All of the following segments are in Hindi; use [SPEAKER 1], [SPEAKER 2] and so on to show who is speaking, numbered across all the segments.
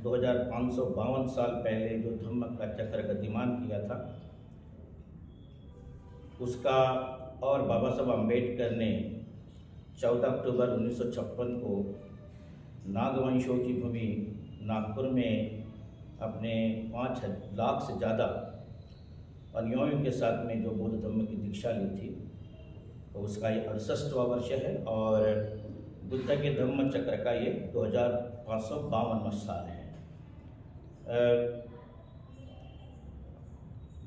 [SPEAKER 1] 2552 साल पहले जो धम्म का चक्र गतिमान किया था उसका, और बाबा साहब अम्बेडकर ने 14 अक्टूबर 1956 को नागवंशों की भूमि नागपुर में अपने 5 लाख से ज़्यादा अनुयायियों के साथ में जो बौद्ध धर्म की दीक्षा ली थी, तो उसका ये 68वां वर्ष है और बुद्ध के धम्म चक्र का ये 2552वां साल है।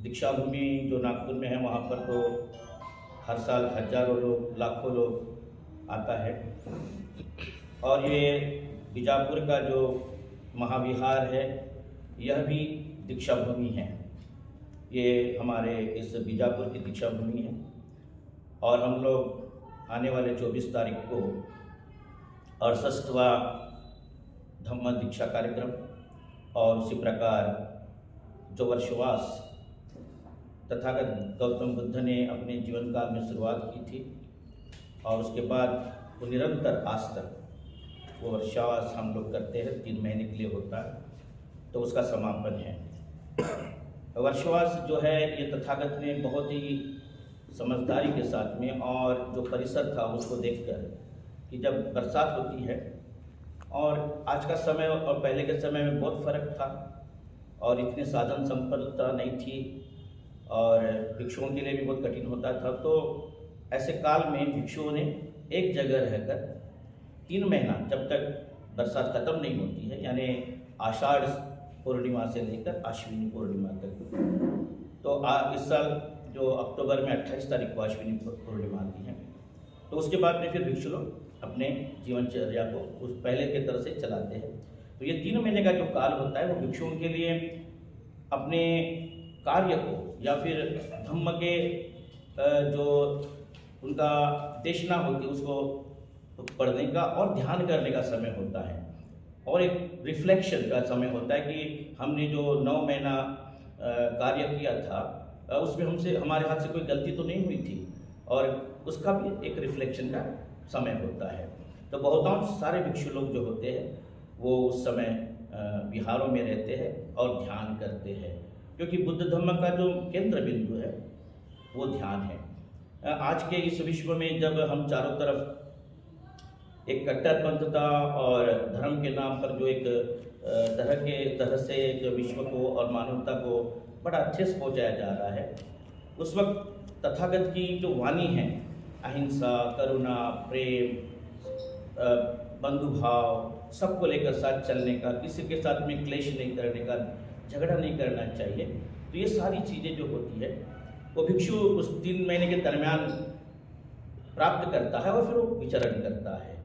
[SPEAKER 1] दीक्षा भूमि जो नागपुर में है वहाँ पर तो हर साल हजारों लोग, लाखों लोग आता है। और ये बीजापुर का जो महाविहार है यह भी दीक्षा भूमि है। ये हमारे इस बीजापुर की दीक्षा भूमि है और हम लोग आने वाले 24 तारीख को 68वां धम्म दीक्षा कार्यक्रम और उसी प्रकार जो वर्षवास तथागत गौतम बुद्ध ने अपने जीवन काल में शुरुआत की थी और उसके बाद वो निरंतर आज तक वो वर्षवास हम लोग करते हैं, 3 महीने के लिए होता है, तो उसका समापन है। वर्षवास जो है ये तथागत ने बहुत ही समझदारी के साथ में, और जो परिसर था उसको देखकर कि जब बरसात होती है और आज का समय और पहले के समय में बहुत फर्क था और इतने साधन संपन्नता नहीं थी और भिक्षुओं के लिए भी बहुत कठिन होता था, तो ऐसे काल में भिक्षुओं ने एक जगह रहकर 3 महीना जब तक बरसात खत्म नहीं होती है, यानी आषाढ़ पूर्णिमा से लेकर अश्विनी पूर्णिमा तक, तो इस साल जो अक्टूबर में 28 तारीख को अश्विनी पूर्णिमा आती है, तो उसके बाद में फिर भिक्षु लोग अपने जीवनचर्या को उस पहले के तरह से चलाते हैं। तो ये 3 महीने का जो काल होता है वो भिक्षुओं के लिए अपने कार्य को या फिर धम्म के जो उनका देशना होती है उसको पढ़ने का और ध्यान करने का समय होता है, और एक रिफ्लेक्शन का समय होता है कि हमने जो 9 महीना कार्य किया था उसमें हमारे हाथ से कोई गलती तो नहीं हुई थी, और उसका भी एक रिफ्लेक्शन का समय होता है। तो बहुतांश सारे भिक्षु लोग जो होते हैं वो उस समय विहारों में रहते हैं और ध्यान करते हैं, क्योंकि बुद्ध धम्म का जो केंद्र बिंदु है वो ध्यान है। आज के इस विश्व में जब हम चारों तरफ एक कट्टरपंथता और धर्म के नाम पर जो एक तरह से जो विश्व को और मानवता को बड़ा ठेस पहुंचाया जा रहा है, उस वक्त तथागत की जो वाणी है अहिंसा, करुणा, प्रेम, बंधुभाव, सबको लेकर साथ चलने का, किसी के साथ में क्लेश नहीं करने का, झगड़ा नहीं करना चाहिए, तो ये सारी चीज़ें जो होती है वो भिक्षु उस 3 महीने के दरमियान प्राप्त करता है और फिर वो विचरण करता है।